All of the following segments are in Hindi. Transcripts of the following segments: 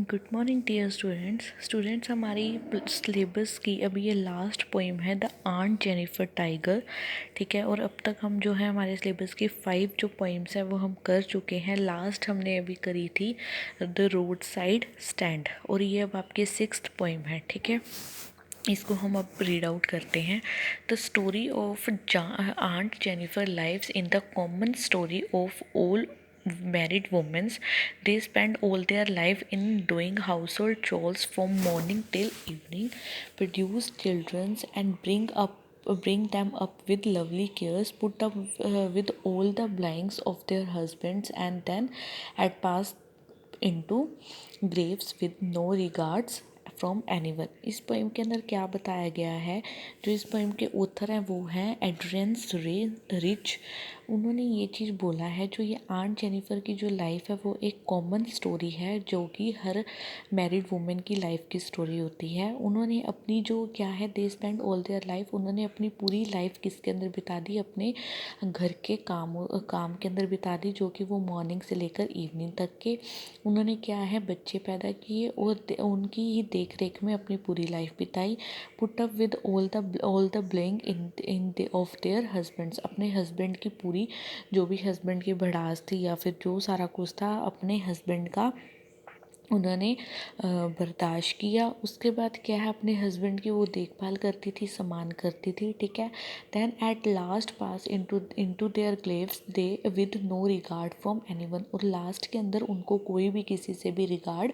गुड मॉर्निंग डियर स्टूडेंट्स हमारी सिलेबस की अभी ये लास्ट पोइम है द आंट जेनिफर टाइगर। ठीक है, और अब तक हम जो है हमारे सिलेबस की 5 जो पोइम्स हैं वो हम कर चुके हैं। लास्ट हमने अभी करी थी द रोड साइड स्टैंड, और ये अब आपकी 6th पोइम है। ठीक है, इसको हम अब रीड आउट करते हैं। The story of aunt Jennifer lives in the common story of all married women. They spend all their life in doing household chores from morning till evening, produce children and bring them up with lovely cares, put up with all the blinds of their husbands, and then at pass into graves with no regards from anyone. इस पोइम के अंदर क्या बताया गया है, जो इस पोइम के ऑथर हैं वो हैं एड्रियन रिच। उन्होंने ये चीज़ बोला है, जो ये आंट जेनिफर की जो लाइफ है वो एक कॉमन स्टोरी है, जो कि हर मैरिड वुमेन की लाइफ की स्टोरी होती है। उन्होंने अपनी जो क्या है, they spend all their life, उन्होंने अपनी पूरी लाइफ किसके अंदर बिता दी, अपने घर के काम के अंदर बिता दी, जो कि वो मॉर्निंग से लेकर इवनिंग तक के उन्होंने क्या है बच्चे पैदा किए और उनकी ही देख रेख में अपनी पूरी लाइफ बिताई। Put up with all the blaming of their husbands, अपने हस्बैंड की पूरी जो भी हस्बैंड की भड़ास थी या फिर जो सारा कुछ था अपने हस्बैंड का उन्होंने बर्दाश्त किया। उसके बाद क्या है, अपने हस्बैंड की वो देखभाल करती थी, सम्मान करती थी। ठीक है, then at last pass into their graves they with no regard from anyone, और लास्ट के अंदर उनको कोई भी किसी से भी रिगार्ड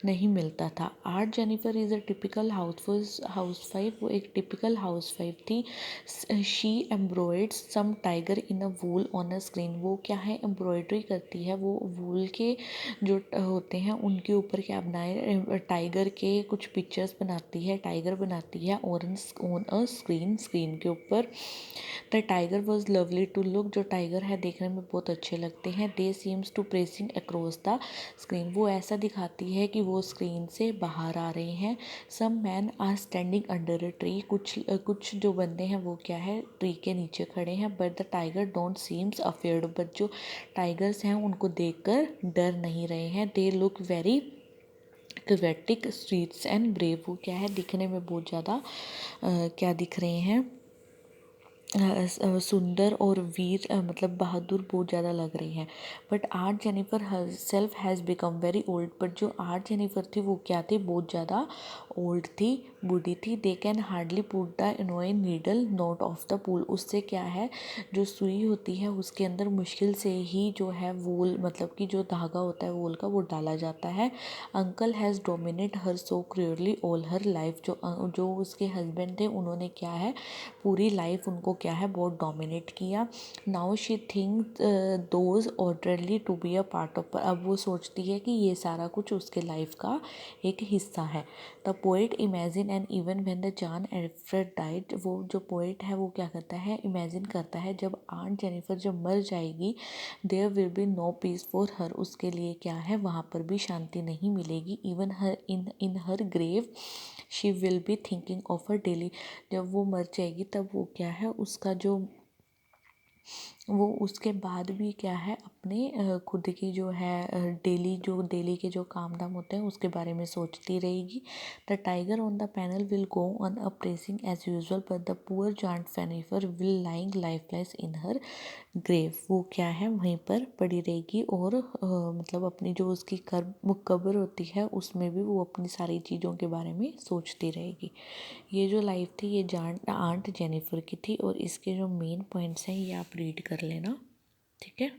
नहीं मिलता था। Aunt Jennifer is a typical housewife, वो एक टिपिकल हाउसवाइफ थी। She embroid some tiger in a wool on a screen, वो क्या है एम्ब्रॉयडरी करती है, वो वूल के जो होते हैं उनके ऊपर क्या बनाए, टाइगर के कुछ पिक्चर्स बनाती है, टाइगर बनाती है ऑन अ स्क्रीन के ऊपर। The tiger was lovely to look, जो टाइगर है देखने में बहुत अच्छे लगते हैं। They seems to pressing across the screen, वो ऐसा दिखाती है कि वो स्क्रीन से बाहर आ रहे हैं। Some man are standing under a tree, कुछ जो बंदे हैं वो क्या है ट्री के नीचे खड़े हैं। But the tiger don't seems afraid, but जो टाइगर्स हैं उनको देखकर डर नहीं रहे हैं। They look very aquatic sweets and brave, वो क्या है दिखने में बहुत ज़्यादा क्या दिख रहे हैं, सुंदर और वीर, मतलब बहादुर बहुत ज़्यादा लग रही हैं। But art Jennifer self has become very old, but जो आर्ट जेनिफर थी वो क्या थी, बहुत ज़्यादा ओल्ड थी, बूढ़ी थी। They can hardly put the इनोइन needle not of the pull, उससे क्या है जो सुई होती है उसके अंदर मुश्किल से ही जो है वूल, मतलब कि जो धागा होता है वूल का, वो डाला जाता है। Uncle has dominate her so clearly all her life, जो उसके हस्बैंड थे उन्होंने क्या है पूरी लाइफ उनको क्या है बहुत डोमिनेट किया। Now she think those orderly to be a part of, अब वो सोचती है कि ये सारा कुछ उसके लाइफ का एक हिस्सा है। The poet imagine and even when the John Alfred died, वो जो पोइट है वो क्या करता है इमेजिन करता है जब आंट जेनिफर जब मर जाएगी, there will be no peace for her, उसके लिए क्या है वहाँ पर भी शांति नहीं मिलेगी। Even her in her grave she will be thinking of her daily, जब वो मर जाएगी तब वो क्या है उसका जो वो उसके बाद भी क्या है अपने खुद की जो है डेली के जो काम धाम होते हैं उसके बारे में सोचती रहेगी। The tiger on the panel will go on a pressing as usual, but the poor aunt Jennifer will lying lifeless in her grave, वो क्या है वहीं पर पड़ी रहेगी और मतलब अपनी जो उसकी कब्र होती है उसमें भी वो अपनी सारी चीज़ों के बारे में सोचती रहेगी। ये जो लाइफ थी ये आंट जेनिफर की थी, और इसके जो मेन पॉइंट्स हैं ये आप रीड कर लेना। ठीक है।